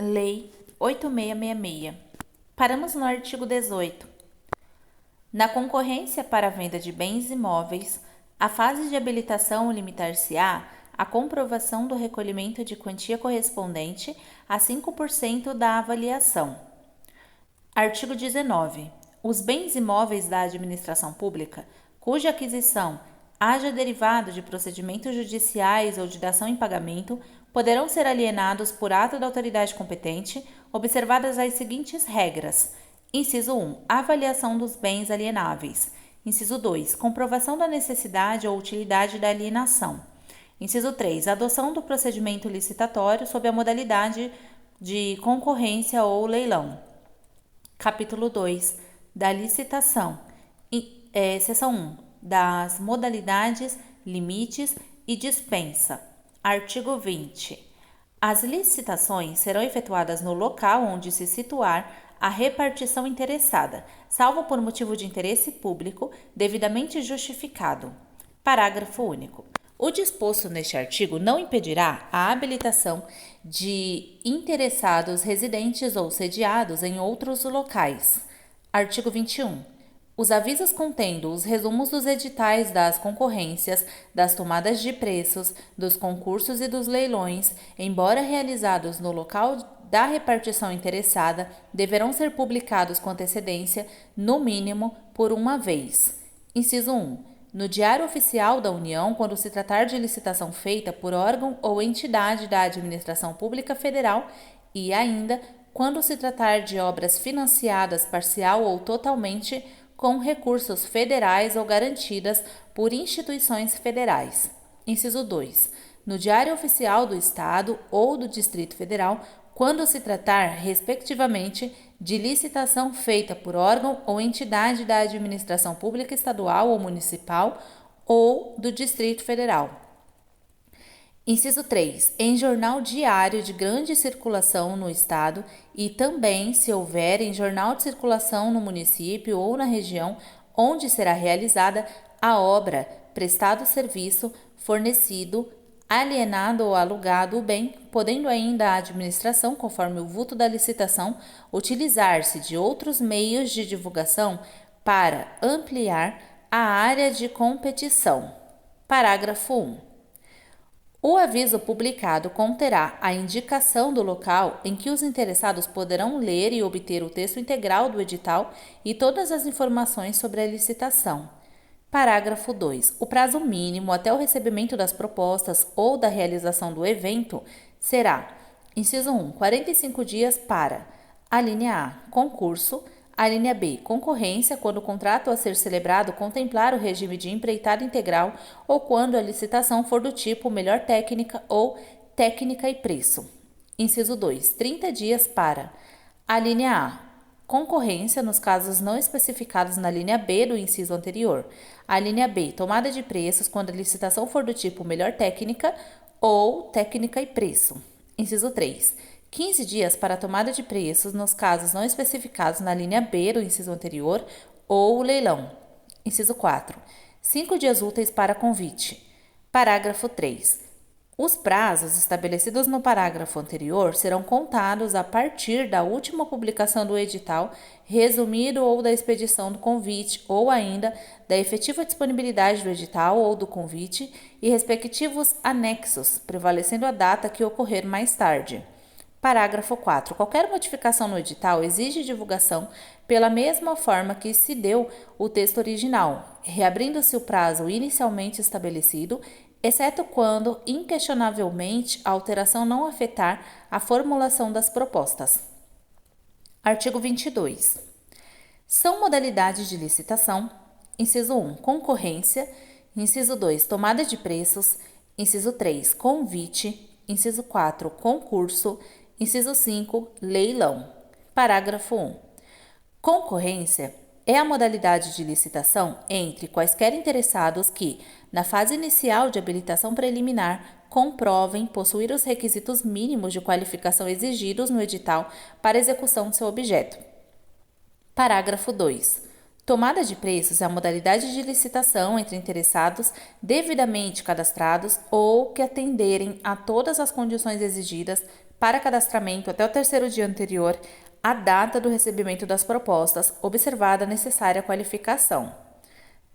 Lei 8666. Paramos no artigo 18. Na concorrência para a venda de bens imóveis, a fase de habilitação limitar-se-á à comprovação do recolhimento de quantia correspondente a 5% da avaliação. Artigo 19. Os bens imóveis da administração pública, cuja aquisição haja derivado de procedimentos judiciais ou de dação em pagamento, poderão ser alienados por ato da autoridade competente, observadas as seguintes regras. Inciso 1. Avaliação dos bens alienáveis. Inciso 2. Comprovação da necessidade ou utilidade da alienação. Inciso 3. Adoção do procedimento licitatório sob a modalidade de concorrência ou leilão. Capítulo 2. Da licitação. Seção 1. Das modalidades, limites e dispensa. Artigo 20. As licitações serão efetuadas no local onde se situar a repartição interessada, salvo por motivo de interesse público devidamente justificado. Parágrafo único. O disposto neste artigo não impedirá a habilitação de interessados residentes ou sediados em outros locais. Artigo 21. Os avisos contendo os resumos dos editais das concorrências, das tomadas de preços, dos concursos e dos leilões, embora realizados no local da repartição interessada, deverão ser publicados com antecedência, no mínimo, por uma vez. Inciso 1. No Diário Oficial da União, quando se tratar de licitação feita por órgão ou entidade da Administração Pública Federal e ainda quando se tratar de obras financiadas parcial ou totalmente com recursos federais ou garantidas por instituições federais. Inciso 2. No Diário Oficial do Estado ou do Distrito Federal, quando se tratar, respectivamente, de licitação feita por órgão ou entidade da administração pública estadual ou municipal ou do Distrito Federal. Inciso 3. Em jornal diário de grande circulação no Estado e também, se houver, em jornal de circulação no município ou na região onde será realizada a obra, prestado o serviço, fornecido, alienado ou alugado o bem, podendo ainda a administração, conforme o vulto da licitação, utilizar-se de outros meios de divulgação para ampliar a área de competição. Parágrafo 1. O aviso publicado conterá a indicação do local em que os interessados poderão ler e obter o texto integral do edital e todas as informações sobre a licitação. Parágrafo 2. O prazo mínimo até o recebimento das propostas ou da realização do evento será: inciso 1, 45 dias para a linha A, concurso, a linha B, concorrência, quando o contrato a ser celebrado contemplar o regime de empreitada integral ou quando a licitação for do tipo melhor técnica ou técnica e preço. Inciso 2, 30 dias para a linha A, concorrência, nos casos não especificados na linha B do inciso anterior. A linha B, tomada de preços, quando a licitação for do tipo melhor técnica ou técnica e preço. Inciso 3, 15 dias para a tomada de preços, nos casos não especificados na linha B do inciso anterior ou o leilão. Inciso 4, 5 dias úteis para convite. Parágrafo 3. Os prazos estabelecidos no parágrafo anterior serão contados a partir da última publicação do edital, resumido ou da expedição do convite, ou ainda da efetiva disponibilidade do edital ou do convite e respectivos anexos, prevalecendo a data que ocorrer mais tarde. Parágrafo 4. Qualquer modificação no edital exige divulgação pela mesma forma que se deu o texto original, reabrindo-se o prazo inicialmente estabelecido, exceto quando, inquestionavelmente, a alteração não afetar a formulação das propostas. Artigo 22. São modalidades de licitação: inciso 1, concorrência; inciso 2, tomada de preços; inciso 3, convite; inciso 4, concurso; inciso 5, leilão. Parágrafo 1. Concorrência é a modalidade de licitação entre quaisquer interessados que, na fase inicial de habilitação preliminar, comprovem possuir os requisitos mínimos de qualificação exigidos no edital para execução de seu objeto. Parágrafo 2. Tomada de preços é a modalidade de licitação entre interessados devidamente cadastrados ou que atenderem a todas as condições exigidas para cadastramento até o terceiro dia anterior à data do recebimento das propostas, observada a necessária qualificação.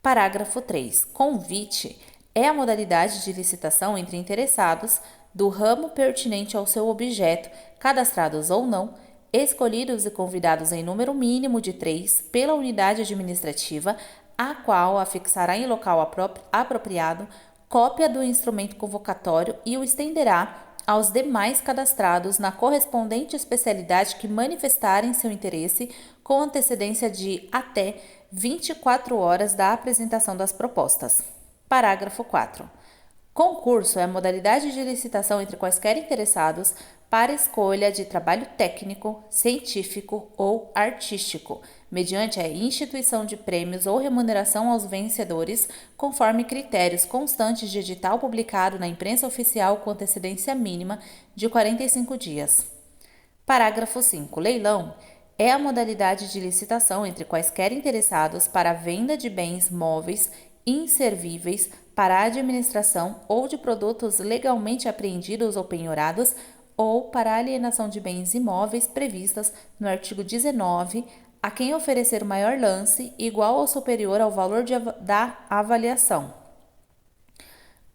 Parágrafo 3. Convite é a modalidade de licitação entre interessados do ramo pertinente ao seu objeto, cadastrados ou não, escolhidos e convidados em número mínimo de 3 pela unidade administrativa, a qual afixará em local apropriado cópia do instrumento convocatório e o estenderá aos demais cadastrados na correspondente especialidade que manifestarem seu interesse com antecedência de até 24 horas da apresentação das propostas. Parágrafo 4. Concurso é a modalidade de licitação entre quaisquer interessados para escolha de trabalho técnico, científico ou artístico, mediante a instituição de prêmios ou remuneração aos vencedores, conforme critérios constantes de edital publicado na imprensa oficial com antecedência mínima de 45 dias. Parágrafo 5. Leilão é a modalidade de licitação entre quaisquer interessados para a venda de bens móveis inservíveis para a administração ou de produtos legalmente apreendidos ou penhorados ou para a alienação de bens imóveis previstas no artigo 19, a quem oferecer o maior lance igual ou superior ao valor da avaliação.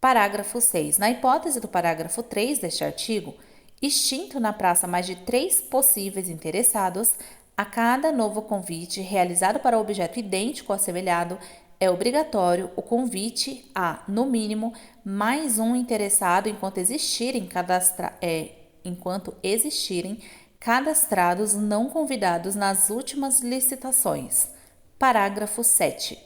Parágrafo 6. Na hipótese do parágrafo 3 deste artigo, extinto na praça mais de 3 possíveis interessados, a cada novo convite realizado para objeto idêntico ou assemelhado, é obrigatório o convite a, no mínimo, mais um interessado enquanto existirem cadastrados não convidados nas últimas licitações. Parágrafo 7.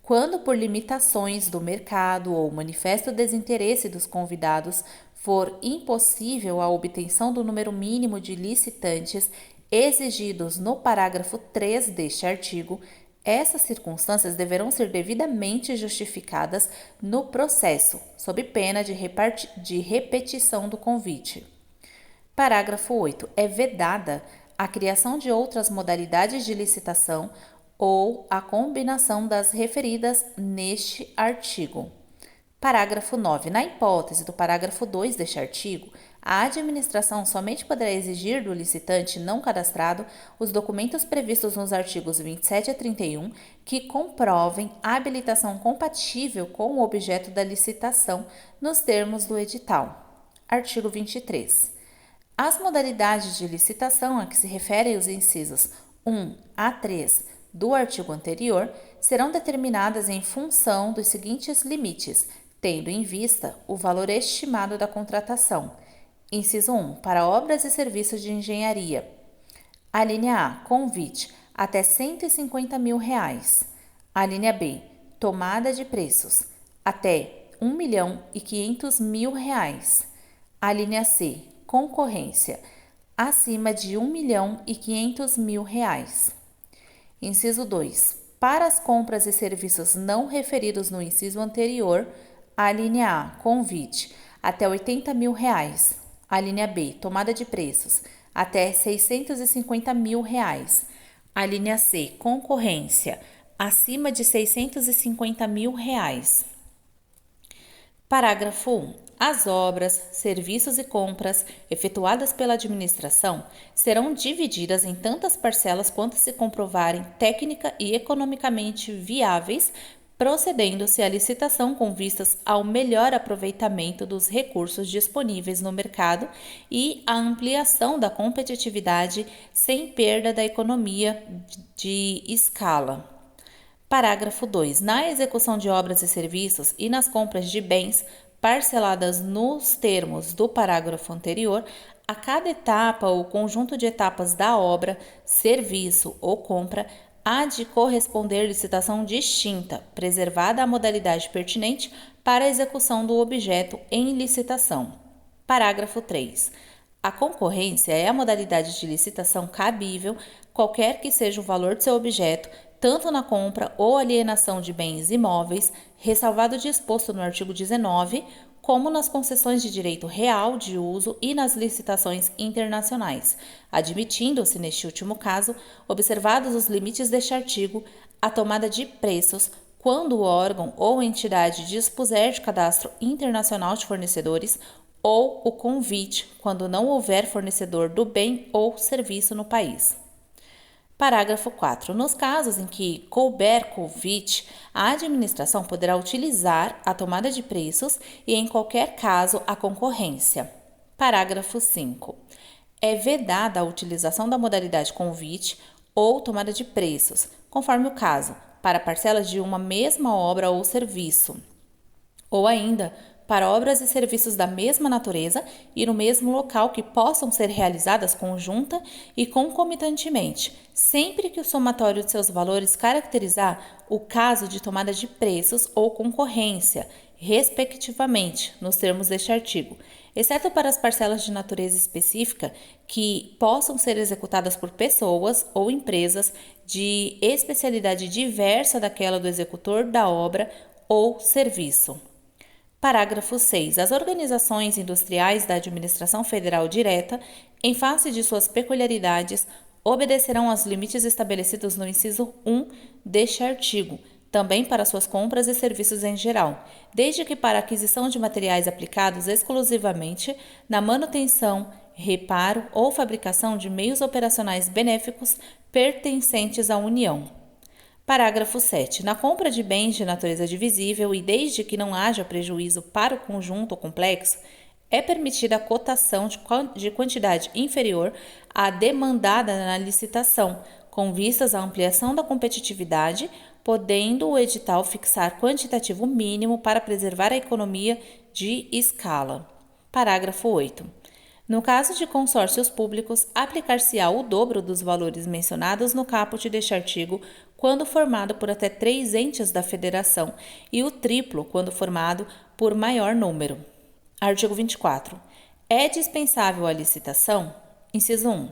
Quando por limitações do mercado ou manifesto desinteresse dos convidados for impossível a obtenção do número mínimo de licitantes exigidos no parágrafo 3 deste artigo, essas circunstâncias deverão ser devidamente justificadas no processo, sob pena de repetição do convite. Parágrafo 8. É vedada a criação de outras modalidades de licitação ou a combinação das referidas neste artigo. Parágrafo 9. Na hipótese do parágrafo 2 deste artigo, a administração somente poderá exigir do licitante não cadastrado os documentos previstos nos artigos 27 a 31 que comprovem a habilitação compatível com o objeto da licitação nos termos do edital. Artigo 23. As modalidades de licitação a que se referem os incisos 1 a 3 do artigo anterior serão determinadas em função dos seguintes limites, tendo em vista o valor estimado da contratação. Inciso 1. Para obras e serviços de engenharia. A linha A. Convite. Até R$150 mil. A linha B. Tomada de preços. Até R$1.500.000. A linha C. Concorrência. Acima de R$1.500.000. Inciso 2. Para as compras e serviços não referidos no inciso anterior, a linha A. Convite. Até R$80 mil. A linha B, tomada de preços, até R$650 mil. A linha C, concorrência, acima de R$650 mil. Parágrafo 1. As obras, serviços e compras efetuadas pela administração serão divididas em tantas parcelas quanto se comprovarem técnica e economicamente viáveis, procedendo-se à licitação com vistas ao melhor aproveitamento dos recursos disponíveis no mercado e à ampliação da competitividade sem perda da economia de escala. Parágrafo 2. Na execução de obras e serviços e nas compras de bens parceladas nos termos do parágrafo anterior, a cada etapa ou conjunto de etapas da obra, serviço ou compra há de corresponder licitação distinta, preservada a modalidade pertinente para a execução do objeto em licitação. Parágrafo 3. A concorrência é a modalidade de licitação cabível, qualquer que seja o valor de seu objeto, tanto na compra ou alienação de bens imóveis, ressalvado o disposto no artigo 19, como nas concessões de direito real de uso e nas licitações internacionais, admitindo-se, neste último caso, observados os limites deste artigo, a tomada de preços quando o órgão ou entidade dispuser de cadastro internacional de fornecedores ou o convite quando não houver fornecedor do bem ou serviço no país. Parágrafo 4. Nos casos em que couber convite, a administração poderá utilizar a tomada de preços e, em qualquer caso, a concorrência. Parágrafo 5. É vedada a utilização da modalidade convite ou tomada de preços, conforme o caso, para parcelas de uma mesma obra ou serviço, ou ainda para obras e serviços da mesma natureza e no mesmo local que possam ser realizadas conjunta e concomitantemente, sempre que o somatório de seus valores caracterizar o caso de tomada de preços ou concorrência, respectivamente, nos termos deste artigo, exceto para as parcelas de natureza específica que possam ser executadas por pessoas ou empresas de especialidade diversa daquela do executor da obra ou serviço. Parágrafo 6. As organizações industriais da administração federal direta, em face de suas peculiaridades, obedecerão aos limites estabelecidos no inciso 1 deste artigo, também para suas compras e serviços em geral, desde que para a aquisição de materiais aplicados exclusivamente na manutenção, reparo ou fabricação de meios operacionais benéficos pertencentes à União. Parágrafo 7. Na compra de bens de natureza divisível e desde que não haja prejuízo para o conjunto ou complexo, é permitida a cotação de quantidade inferior à demandada na licitação, com vistas à ampliação da competitividade, podendo o edital fixar quantitativo mínimo para preservar a economia de escala. Parágrafo 8. No caso de consórcios públicos, aplicar-se-á o dobro dos valores mencionados no caput deste artigo quando formado por até 3 entes da federação e o triplo quando formado por maior número. Artigo 24. É dispensável a licitação, inciso 1,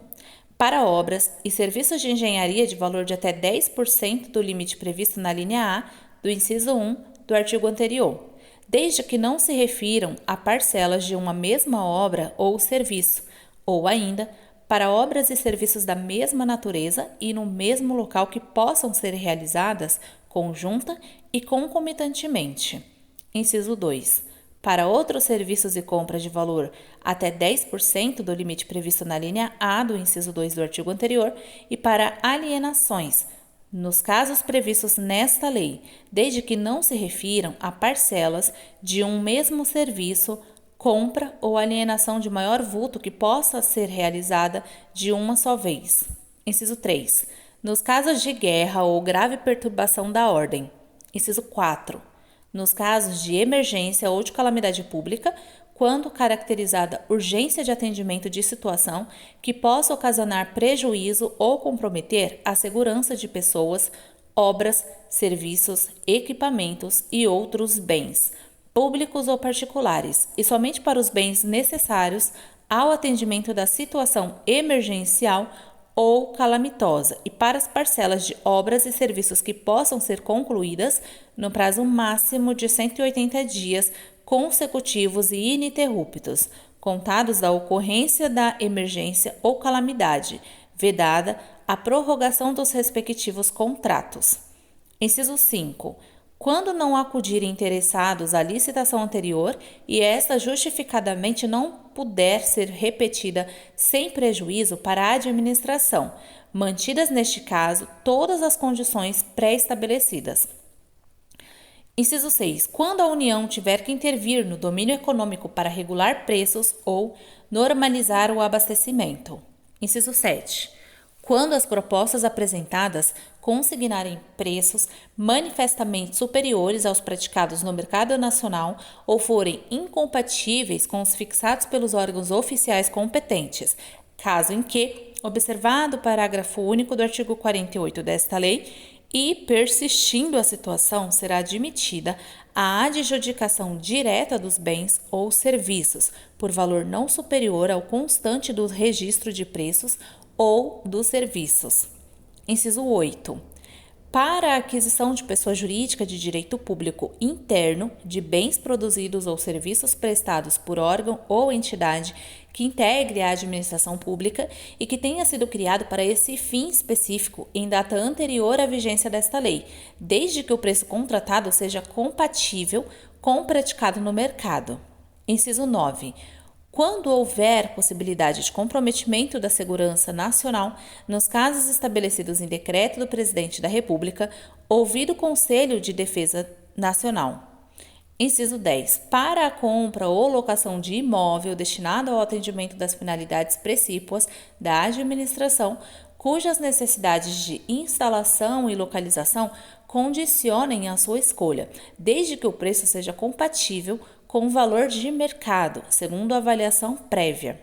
para obras e serviços de engenharia de valor de até 10% do limite previsto na linha A do inciso 1 do artigo anterior, desde que não se refiram a parcelas de uma mesma obra ou serviço, ou ainda para obras e serviços da mesma natureza e no mesmo local que possam ser realizadas conjunta e concomitantemente. Inciso 2. Para outros serviços e compras de valor até 10% do limite previsto na linha A do inciso 2 do artigo anterior e para alienações, nos casos previstos nesta lei, desde que não se refiram a parcelas de um mesmo serviço, compra ou alienação de maior vulto que possa ser realizada de uma só vez. Inciso 3. Nos casos de guerra ou grave perturbação da ordem. Inciso 4. Nos casos de emergência ou de calamidade pública, quando caracterizada urgência de atendimento de situação que possa ocasionar prejuízo ou comprometer a segurança de pessoas, obras, serviços, equipamentos e outros bens, públicos ou particulares, e somente para os bens necessários ao atendimento da situação emergencial ou calamitosa e para as parcelas de obras e serviços que possam ser concluídas no prazo máximo de 180 dias consecutivos e ininterruptos, contados da ocorrência da emergência ou calamidade, vedada a prorrogação dos respectivos contratos. Inciso 5. Quando não acudirem interessados à licitação anterior e esta justificadamente não puder ser repetida sem prejuízo para a administração, mantidas neste caso todas as condições pré-estabelecidas. Inciso 6. Quando a União tiver que intervir no domínio econômico para regular preços ou normalizar o abastecimento. Inciso 7. Quando as propostas apresentadas consignarem preços manifestamente superiores aos praticados no mercado nacional ou forem incompatíveis com os fixados pelos órgãos oficiais competentes, caso em que, observado o parágrafo único do artigo 48 desta lei, e persistindo a situação, será admitida a adjudicação direta dos bens ou serviços por valor não superior ao constante do registro de preços ou dos serviços. Inciso 8. para a aquisição de pessoa jurídica de direito público interno de bens produzidos ou serviços prestados por órgão ou entidade que integre a administração pública e que tenha sido criado para esse fim específico em data anterior à vigência desta lei, desde que o preço contratado seja compatível com o praticado no mercado. Inciso 9. Quando houver possibilidade de comprometimento da segurança nacional, nos casos estabelecidos em decreto do Presidente da República, ouvido o Conselho de Defesa Nacional. Inciso 10. Para a compra ou locação de imóvel destinado ao atendimento das finalidades precípuas da administração, cujas necessidades de instalação e localização condicionem a sua escolha, desde que o preço seja compatível com o valor de mercado, segundo avaliação prévia.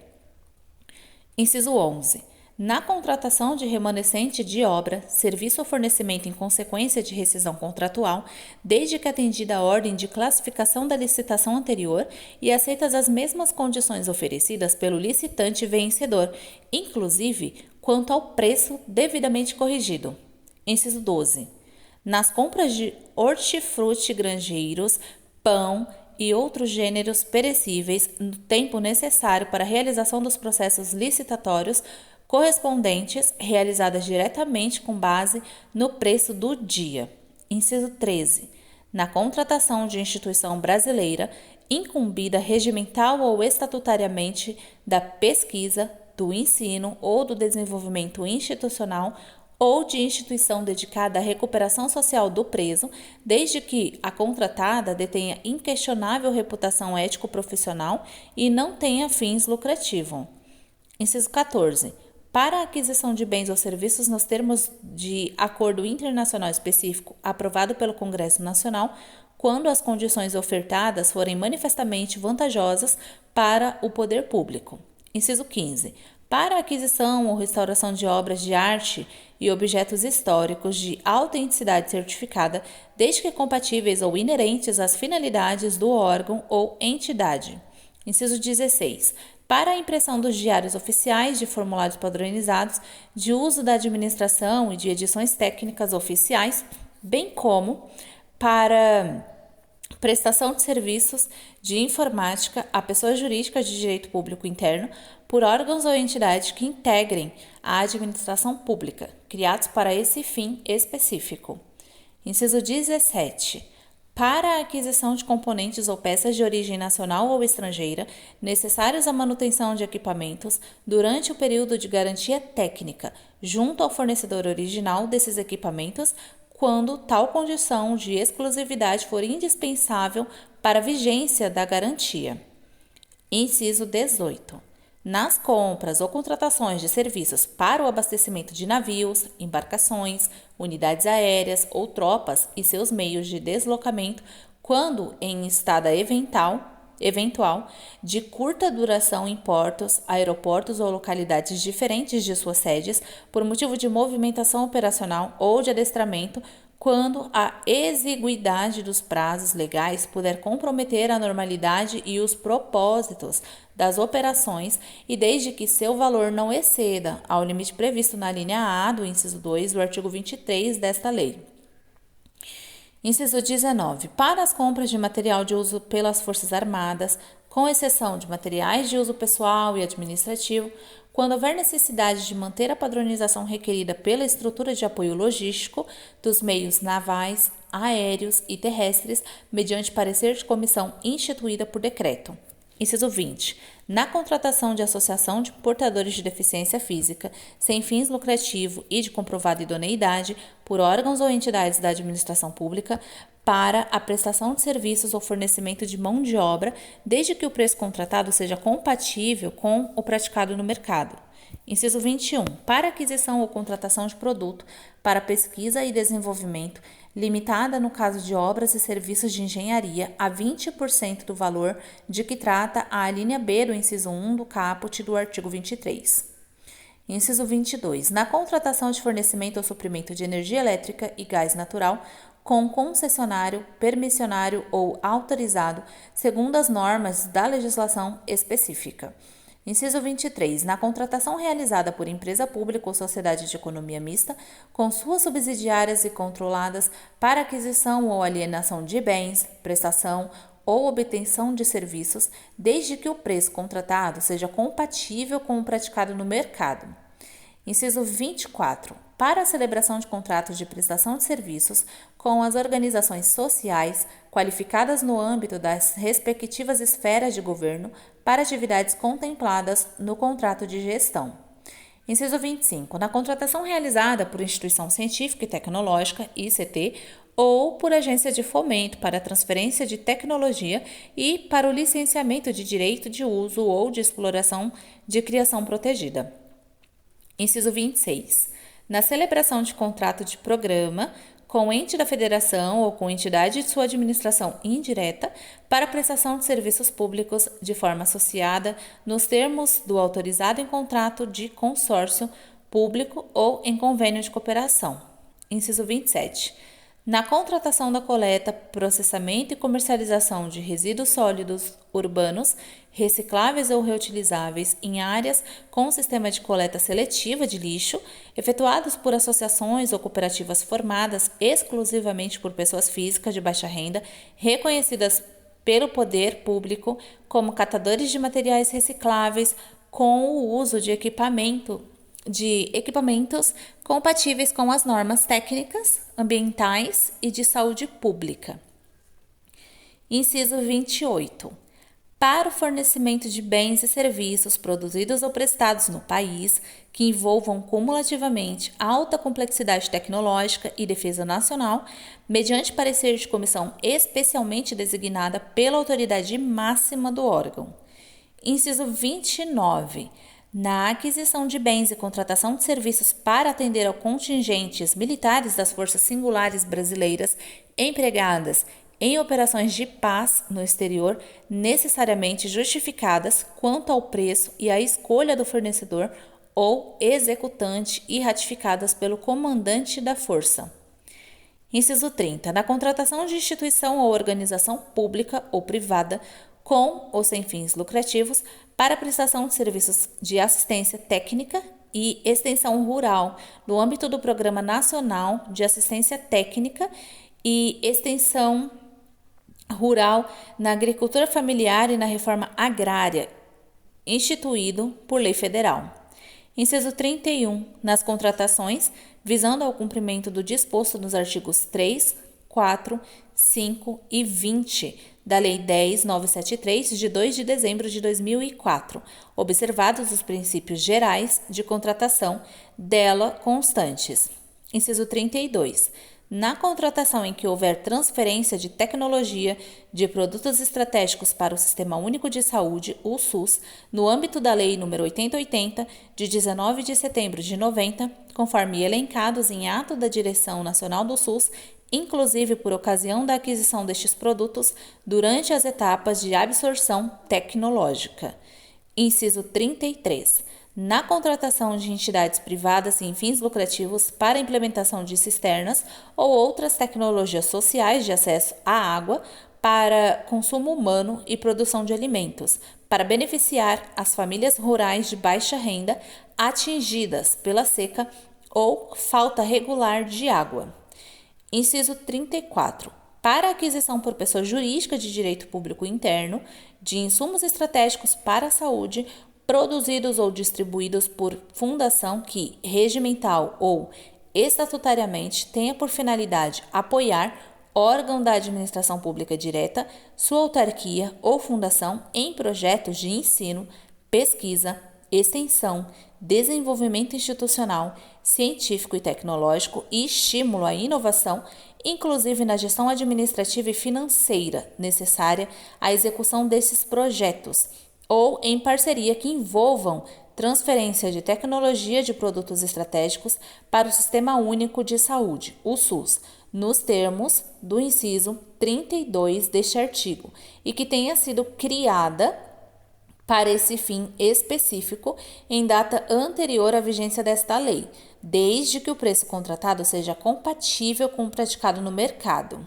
Inciso 11. Na contratação de remanescente de obra, serviço ou fornecimento em consequência de rescisão contratual, desde que atendida a ordem de classificação da licitação anterior e aceitas as mesmas condições oferecidas pelo licitante vencedor, inclusive quanto ao preço devidamente corrigido. Inciso 12. Nas compras de hortifruti granjeiros, pão e outros gêneros perecíveis no tempo necessário para a realização dos processos licitatórios correspondentes, realizadas diretamente com base no preço do dia. Inciso 13. Na contratação de instituição brasileira incumbida regimental ou estatutariamente da pesquisa, do ensino ou do desenvolvimento institucional ou de instituição dedicada à recuperação social do preso, desde que a contratada detenha inquestionável reputação ético-profissional e não tenha fins lucrativos. Inciso 14. Para a aquisição de bens ou serviços nos termos de acordo internacional específico aprovado pelo Congresso Nacional, quando as condições ofertadas forem manifestamente vantajosas para o poder público. Inciso 15. Para a aquisição ou restauração de obras de arte e objetos históricos de autenticidade certificada, desde que compatíveis ou inerentes às finalidades do órgão ou entidade. Inciso 16. Para a impressão dos diários oficiais de formulários padronizados, de uso da administração e de edições técnicas oficiais, bem como para prestação de serviços de informática a pessoas jurídicas de direito público interno por órgãos ou entidades que integrem a administração pública, criados para esse fim específico. Inciso 17. Para a aquisição de componentes ou peças de origem nacional ou estrangeira necessários à manutenção de equipamentos durante o período de garantia técnica junto ao fornecedor original desses equipamentos, quando tal condição de exclusividade for indispensável para a vigência da garantia. Inciso 18. Nas compras ou contratações de serviços para o abastecimento de navios, embarcações, unidades aéreas ou tropas e seus meios de deslocamento, quando em estada eventual de curta duração em portos, aeroportos ou localidades diferentes de suas sedes, por motivo de movimentação operacional ou de adestramento, quando a exiguidade dos prazos legais puder comprometer a normalidade e os propósitos das operações e desde que seu valor não exceda ao limite previsto na linha A do inciso 2 do artigo 23 desta lei. Inciso 19. Para as compras de material de uso pelas Forças Armadas, com exceção de materiais de uso pessoal e administrativo, quando houver necessidade de manter a padronização requerida pela estrutura de apoio logístico dos meios navais, aéreos e terrestres, mediante parecer de comissão instituída por decreto. Inciso 20. Na contratação de associação de portadores de deficiência física, sem fins lucrativos e de comprovada idoneidade, por órgãos ou entidades da administração pública, para a prestação de serviços ou fornecimento de mão de obra, desde que o preço contratado seja compatível com o praticado no mercado. Inciso 21. Para aquisição ou contratação de produto para pesquisa e desenvolvimento, limitada no caso de obras e serviços de engenharia a 20% do valor de que trata a alínea B do inciso 1 do caput do artigo 23. Inciso 22. Na contratação de fornecimento ou suprimento de energia elétrica e gás natural, com concessionário, permissionário ou autorizado, segundo as normas da legislação específica. Inciso 23. Na contratação realizada por empresa pública ou sociedade de economia mista, com suas subsidiárias e controladas para aquisição ou alienação de bens, prestação ou obtenção de serviços, desde que o preço contratado seja compatível com o praticado no mercado. Inciso 24. Para a celebração de contratos de prestação de serviços com as organizações sociais qualificadas no âmbito das respectivas esferas de governo para atividades contempladas no contrato de gestão. Inciso 25. Na contratação realizada por instituição científica e tecnológica, ICT, ou por agência de fomento para transferência de tecnologia e para o licenciamento de direito de uso ou de exploração de criação protegida. Inciso 26. Na celebração de contrato de programa com ente da federação ou com entidade de sua administração indireta para prestação de serviços públicos de forma associada nos termos do autorizado em contrato de consórcio público ou em convênio de cooperação. Inciso 27. Na contratação da coleta, processamento e comercialização de resíduos sólidos urbanos, recicláveis ou reutilizáveis em áreas com sistema de coleta seletiva de lixo, efetuados por associações ou cooperativas formadas exclusivamente por pessoas físicas de baixa renda, reconhecidas pelo poder público como catadores de materiais recicláveis com o uso de equipamentos compatíveis com as normas técnicas, ambientais e de saúde pública. Inciso 28. Para o fornecimento de bens e serviços produzidos ou prestados no país que envolvam cumulativamente alta complexidade tecnológica e defesa nacional, mediante parecer de comissão especialmente designada pela autoridade máxima do órgão. Inciso 29. Na aquisição de bens e contratação de serviços para atender aos contingentes militares das Forças Singulares Brasileiras empregadas em operações de paz no exterior, necessariamente justificadas quanto ao preço e à escolha do fornecedor ou executante e ratificadas pelo comandante da força. Inciso 30. Na contratação de instituição ou organização pública ou privada, com ou sem fins lucrativos, para prestação de serviços de assistência técnica e extensão rural no âmbito do Programa Nacional de Assistência Técnica e Extensão Rural na Agricultura Familiar e na Reforma Agrária, instituído por lei federal. Inciso 31. Nas contratações, visando ao cumprimento do disposto nos artigos 3, 4, 5 e 20 da Lei 10.973, de 2 de dezembro de 2004, observados os princípios gerais de contratação dela constantes. Inciso 32. Na contratação em que houver transferência de tecnologia de produtos estratégicos para o Sistema Único de Saúde, o SUS, no âmbito da Lei nº 8080, de 19 de setembro de 90, conforme elencados em ato da Direção Nacional do SUS, inclusive por ocasião da aquisição destes produtos durante as etapas de absorção tecnológica. Inciso 33. Na contratação de entidades privadas sem fins lucrativos para a implementação de cisternas ou outras tecnologias sociais de acesso à água para consumo humano e produção de alimentos, para beneficiar as famílias rurais de baixa renda atingidas pela seca ou falta regular de água. Inciso 34. Para a aquisição por pessoa jurídica de direito público interno de insumos estratégicos para a saúde, produzidos ou distribuídos por fundação que, regimental ou estatutariamente, tenha por finalidade apoiar órgão da administração pública direta, sua autarquia ou fundação em projetos de ensino, pesquisa, extensão, desenvolvimento institucional, científico e tecnológico e estímulo à inovação, inclusive na gestão administrativa e financeira necessária à execução desses projetos, ou em parceria que envolvam transferência de tecnologia de produtos estratégicos para o Sistema Único de Saúde, o SUS, nos termos do inciso 32 deste artigo, e que tenha sido criada para esse fim específico em data anterior à vigência desta lei, desde que o preço contratado seja compatível com o praticado no mercado.